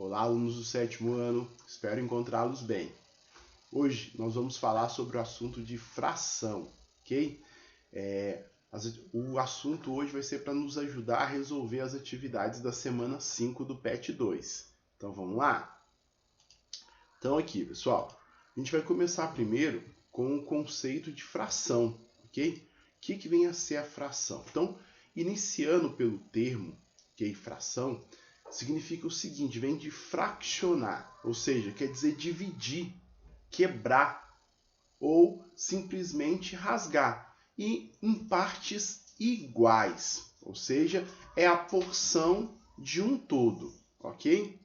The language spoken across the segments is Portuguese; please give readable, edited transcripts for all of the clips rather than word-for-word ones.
Olá, alunos do 7º ano, espero encontrá-los bem. Hoje nós vamos falar sobre o assunto de fração, ok? O assunto hoje vai ser para nos ajudar a resolver as atividades da semana 5 do PET 2. Então vamos lá? Então aqui, pessoal, a gente vai começar primeiro com o conceito de fração, ok? O que vem a ser a fração? Então, iniciando pelo termo, ok, fração, significa o seguinte, vem de fraccionar, ou seja, quer dizer dividir, quebrar ou simplesmente rasgar, e em partes iguais, ou seja, é a porção de um todo, ok?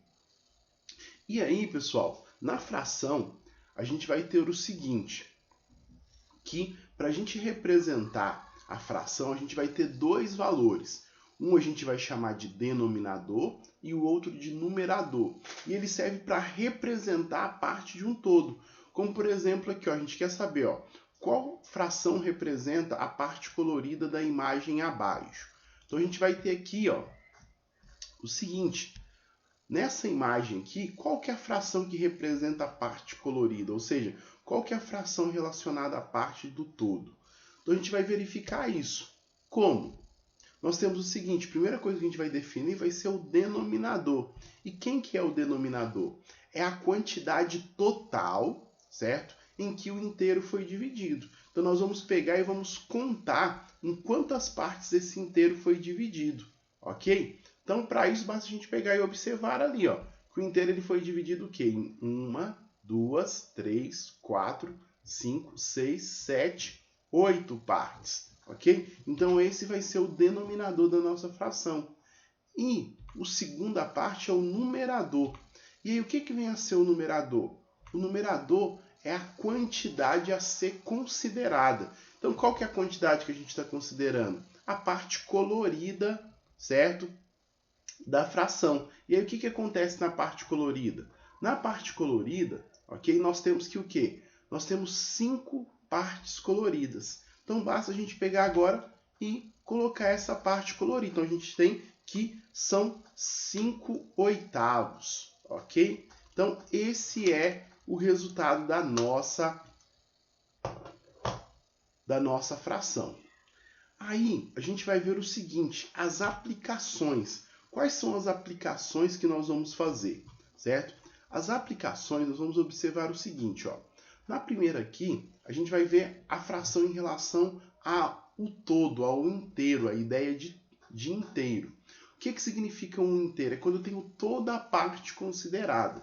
E aí, pessoal, na fração, a gente vai ter o seguinte, que para a gente representar a fração, a gente vai ter dois valores. Um a gente vai chamar de denominador e o outro de numerador. E ele serve para representar a parte de um todo. Como, por exemplo, aqui, ó, a gente quer saber qual fração representa a parte colorida da imagem abaixo. Então, a gente vai ter aqui o seguinte. Nessa imagem aqui, qual que é a fração que representa a parte colorida? Ou seja, qual que é a fração relacionada à parte do todo? Então, a gente vai verificar isso. Como? Nós temos o seguinte, a primeira coisa que a gente vai definir vai ser o denominador. E quem que é o denominador? É a quantidade total, certo? Em que o inteiro foi dividido. Então, nós vamos pegar e vamos contar em quantas partes esse inteiro foi dividido, ok? Então, para isso, basta a gente pegar e observar ali, que o inteiro ele foi dividido o quê? Em 1, 2, 3, 4, 5, 6, 7, 8 partes. Ok? Então, esse vai ser o denominador da nossa fração. E a segunda parte é o numerador. E aí, o que vem a ser o numerador? O numerador é a quantidade a ser considerada. Então, qual que é a quantidade que a gente está considerando? A parte colorida, certo? Da fração. E aí, o que acontece na parte colorida? Na parte colorida, ok? Nós temos que o quê? Nós temos 5 partes coloridas. Então, basta a gente pegar agora e colocar essa parte colorida. Então, a gente tem que são 5/8, ok? Então, esse é o resultado da nossa fração. Aí, a gente vai ver o seguinte, as aplicações. Quais são as aplicações que nós vamos fazer, certo? As aplicações, nós vamos observar o seguinte, Na primeira aqui, a gente vai ver a fração em relação ao todo, ao inteiro, a ideia de inteiro. O que significa um inteiro? É quando eu tenho toda a parte considerada.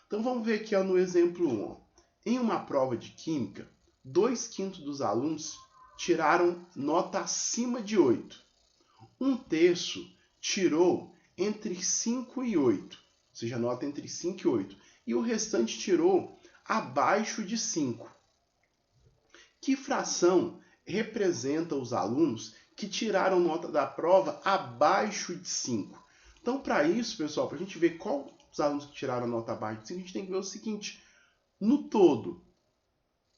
Então, vamos ver aqui no exemplo 1. Em uma prova de química, 2/5 dos alunos tiraram nota acima de 8. 1/3 tirou entre 5 e 8, ou seja, nota entre 5 e 8. E o restante tirou abaixo de 5. Que fração representa os alunos que tiraram nota da prova abaixo de 5? Então, para isso, pessoal, para a gente ver qual os alunos que tiraram nota abaixo de 5, a gente tem que ver o seguinte. No todo,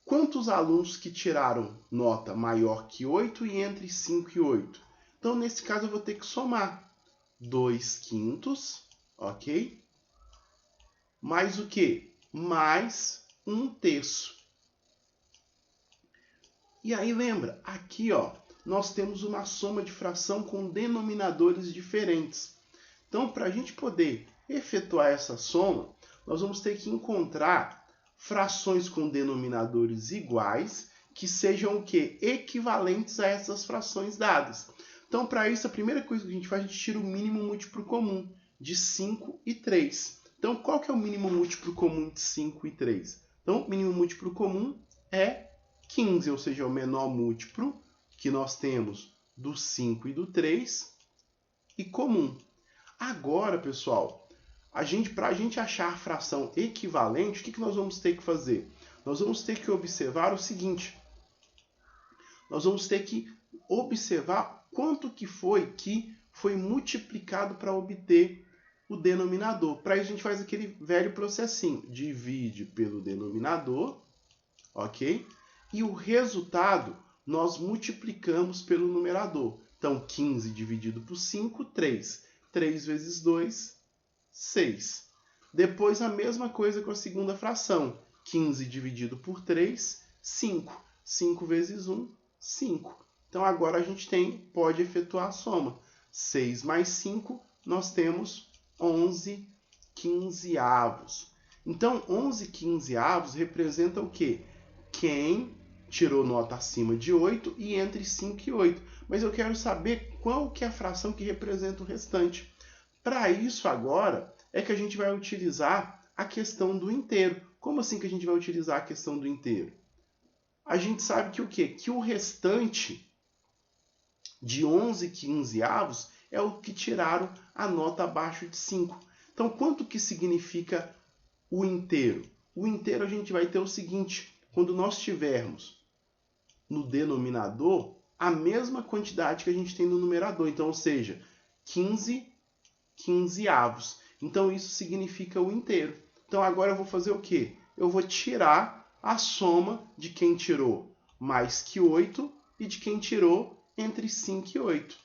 quantos alunos que tiraram nota maior que 8 e entre 5 e 8? Então, nesse caso, eu vou ter que somar 2/5, ok? Mais o quê? Mais 1/3. E aí, lembra, aqui nós temos uma soma de fração com denominadores diferentes. Então, para a gente poder efetuar essa soma, nós vamos ter que encontrar frações com denominadores iguais, que sejam o quê? Equivalentes a essas frações dadas. Então, para isso, a primeira coisa que a gente faz, a gente tira o mínimo múltiplo comum de 5 e 3. Então, qual que é o mínimo múltiplo comum de 5 e 3? Então, o mínimo múltiplo comum é 15, ou seja, o menor múltiplo que nós temos do 5 e do 3 e comum. Agora, pessoal, para a gente achar a fração equivalente, o que nós vamos ter que fazer? Nós vamos ter que observar o seguinte. Nós vamos ter que observar quanto que foi multiplicado para obter o denominador. Para isso, a gente faz aquele velho processinho. Divide pelo denominador, ok? E o resultado nós multiplicamos pelo numerador. Então, 15 dividido por 5, 3. 3 vezes 2, 6. Depois a mesma coisa com a segunda fração. 15 dividido por 3, 5. 5 vezes 1, 5. Então agora a gente pode efetuar a soma. 6 mais 5, nós temos 11 quinzeavos. Então 11 quinzeavos representa o quê? Quem tirou nota acima de 8 e entre 5 e 8. Mas eu quero saber qual que é a fração que representa o restante. Para isso agora é que a gente vai utilizar a questão do inteiro. Como assim que a gente vai utilizar a questão do inteiro? A gente sabe que o quê? Que o restante de 11 quinzeavos é o que tiraram a nota abaixo de 5. Então, quanto que significa o inteiro? O inteiro a gente vai ter o seguinte, quando nós tivermos no denominador a mesma quantidade que a gente tem no numerador. Então, ou seja, 15 quinzeavos. Então, isso significa o inteiro. Então, agora eu vou fazer o quê? Eu vou tirar a soma de quem tirou mais que 8 e de quem tirou entre 5 e 8.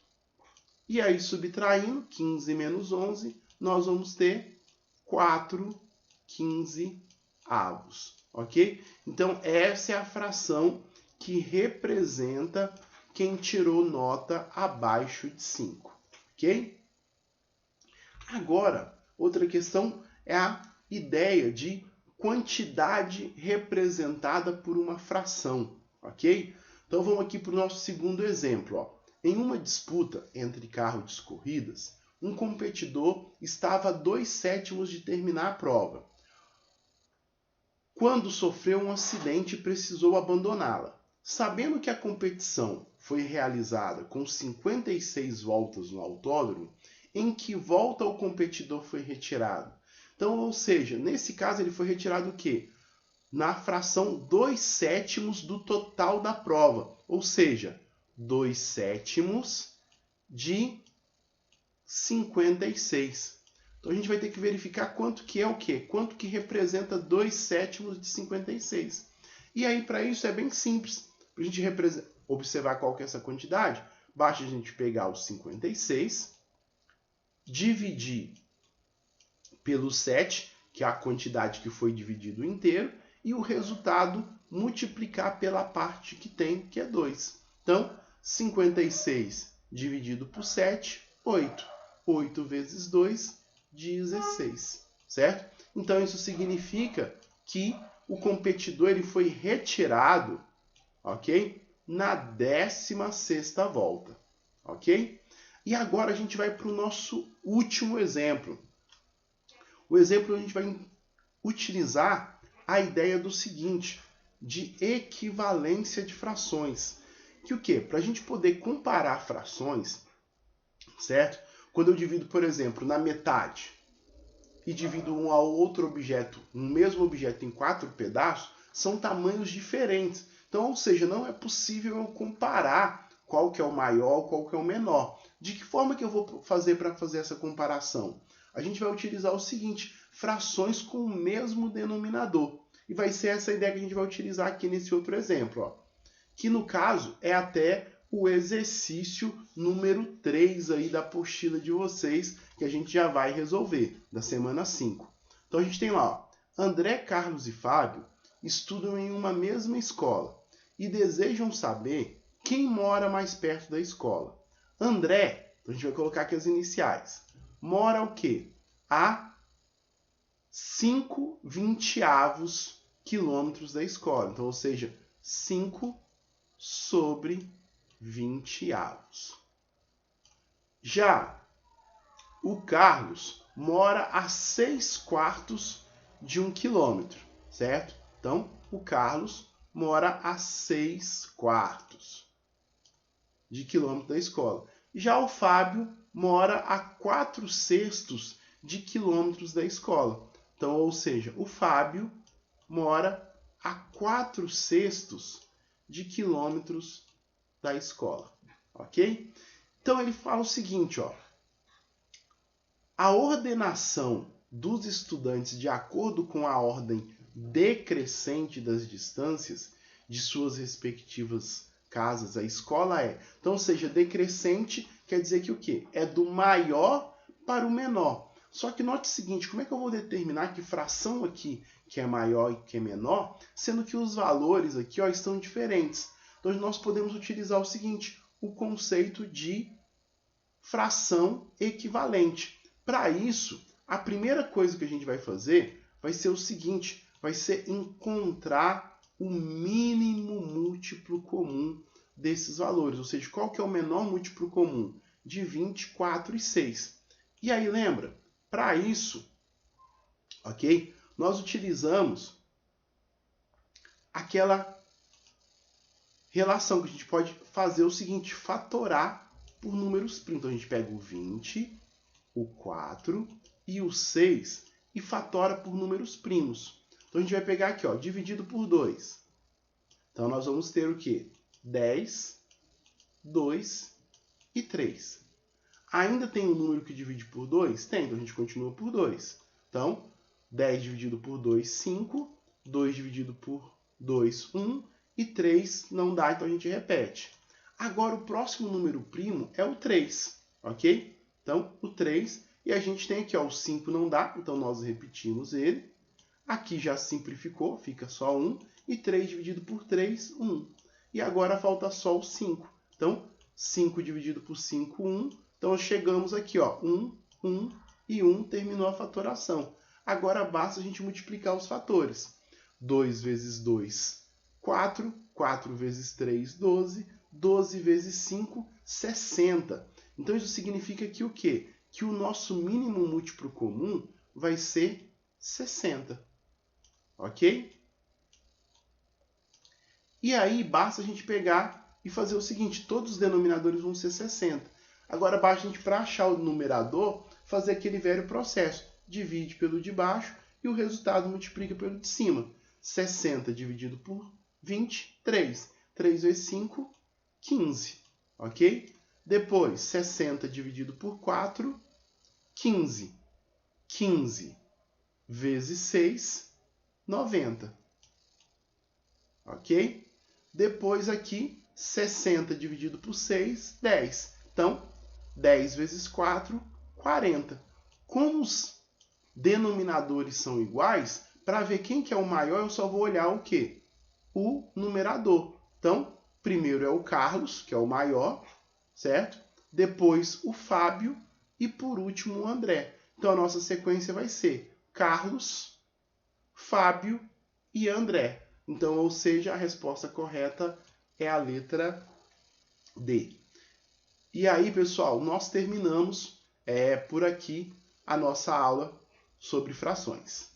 E aí, subtraindo 15 menos 11, nós vamos ter 4 quinzeavos. Ok? Então, essa é a fração que representa quem tirou nota abaixo de 5. Ok? Agora, outra questão é a ideia de quantidade representada por uma fração, ok? Então vamos aqui para o nosso segundo exemplo. Ó. Em uma disputa entre carros de corridas, um competidor estava a 2/7 de terminar a prova, quando sofreu um acidente e precisou abandoná-la. Sabendo que a competição foi realizada com 56 voltas no autódromo, em que volta o competidor foi retirado? Então, ou seja, nesse caso ele foi retirado o quê? Na fração 2/7 do total da prova. Ou seja, 2/7 de 56. Então a gente vai ter que verificar quanto que é o quê? Quanto que representa 2/7 de 56. E aí, para isso, é bem simples. Para a gente observar qual que é essa quantidade, basta a gente pegar os 56, dividir pelo 7, que é a quantidade que foi dividido inteiro, e o resultado multiplicar pela parte que tem, que é 2. Então, 56 dividido por 7, 8. 8 vezes 2, 16. Certo? Então, isso significa que o competidor ele foi retirado, ok? Na 16ª volta. Ok? E agora a gente vai para o nosso último exemplo. O exemplo a gente vai utilizar a ideia do seguinte, de equivalência de frações. Que o quê? Para a gente poder comparar frações, certo? Quando eu divido, por exemplo, na metade e divido um ao outro objeto, um mesmo objeto em 4 pedaços, são tamanhos diferentes. Então, ou seja, não é possível eu comparar qual que é o maior, qual que é o menor. De que forma que eu vou fazer para fazer essa comparação? A gente vai utilizar o seguinte, frações com o mesmo denominador. E vai ser essa ideia que a gente vai utilizar aqui nesse outro exemplo. Ó. Que no caso é até o exercício número 3 aí da apostila de vocês, que a gente já vai resolver, da semana 5. Então a gente tem lá, ó, André, Carlos e Fábio estudam em uma mesma escola e desejam saber quem mora mais perto da escola. André, então a gente vai colocar aqui as iniciais, mora o quê? A 5/20 quilômetros da escola. Então, ou seja, 5 sobre 20 avos. Já o Carlos mora a 6/4 de 1 quilômetro, certo? Então, o Carlos mora a 6/4 de quilômetro da escola. Já o Fábio mora a 4/6 de quilômetros da escola. Então, ou seja, o Fábio mora a 4/6 de quilômetros da escola, ok? Então ele fala o seguinte, ó, a ordenação dos estudantes de acordo com a ordem decrescente das distâncias de suas respectivas casas, a escola é. Então, ou seja, decrescente quer dizer que o quê? É do maior para o menor. Só que note o seguinte, como é que eu vou determinar que fração aqui que é maior e que é menor, sendo que os valores aqui ó, estão diferentes? Então nós podemos utilizar o seguinte, o conceito de fração equivalente. Para isso, a primeira coisa que a gente vai fazer vai ser o seguinte, vai ser encontrar o mínimo múltiplo comum desses valores, ou seja, qual que é o menor múltiplo comum de 24 e 6. E aí, lembra? Para isso, ok? Nós utilizamos aquela relação que a gente pode fazer o seguinte, fatorar por números primos. Então, a gente pega o 20, o 4 e o 6 e fatora por números primos. Então, a gente vai pegar aqui, ó, dividido por 2. Então, nós vamos ter o quê? 10, 2 e 3. Ainda tem um número que divide por 2? Tem, então a gente continua por 2. Então, 10 dividido por 2, 5. 2 dividido por 2, 1. E 3 não dá, então a gente repete. Agora, o próximo número primo é o 3, ok? Então, o 3. E a gente tem aqui, ó, o 5 não dá, então nós repetimos ele. Aqui já simplificou, fica só 1. E 3 dividido por 3, 1. E agora falta só o 5. Então, 5 dividido por 5, 1. Então, chegamos aqui, ó, 1, 1 e 1, terminou a fatoração. Agora, basta a gente multiplicar os fatores. 2 vezes 2, 4. 4 vezes 3, 12. 12 vezes 5, 60. Então, isso significa que o quê? Que o nosso mínimo múltiplo comum vai ser 60. Ok? E aí, basta a gente pegar e fazer o seguinte, todos os denominadores vão ser 60. Agora, basta a gente, para achar o numerador, fazer aquele velho processo. Divide pelo de baixo e o resultado multiplica pelo de cima. 60 dividido por 20, 3. 3 vezes 5, 15. Ok? Depois, 60 dividido por 4, 15. 15 vezes 6, 90. Ok? Depois aqui, 60 dividido por 6, 10. Então, 10 vezes 4, 40. Como os denominadores são iguais, para ver quem que é o maior, eu só vou olhar o quê? O numerador. Então, primeiro é o Carlos, que é o maior, certo? Depois o Fábio e por último o André. Então, a nossa sequência vai ser Carlos, Fábio e André. Então, ou seja, a resposta correta é a letra D. E aí, pessoal, nós terminamos por aqui a nossa aula sobre frações.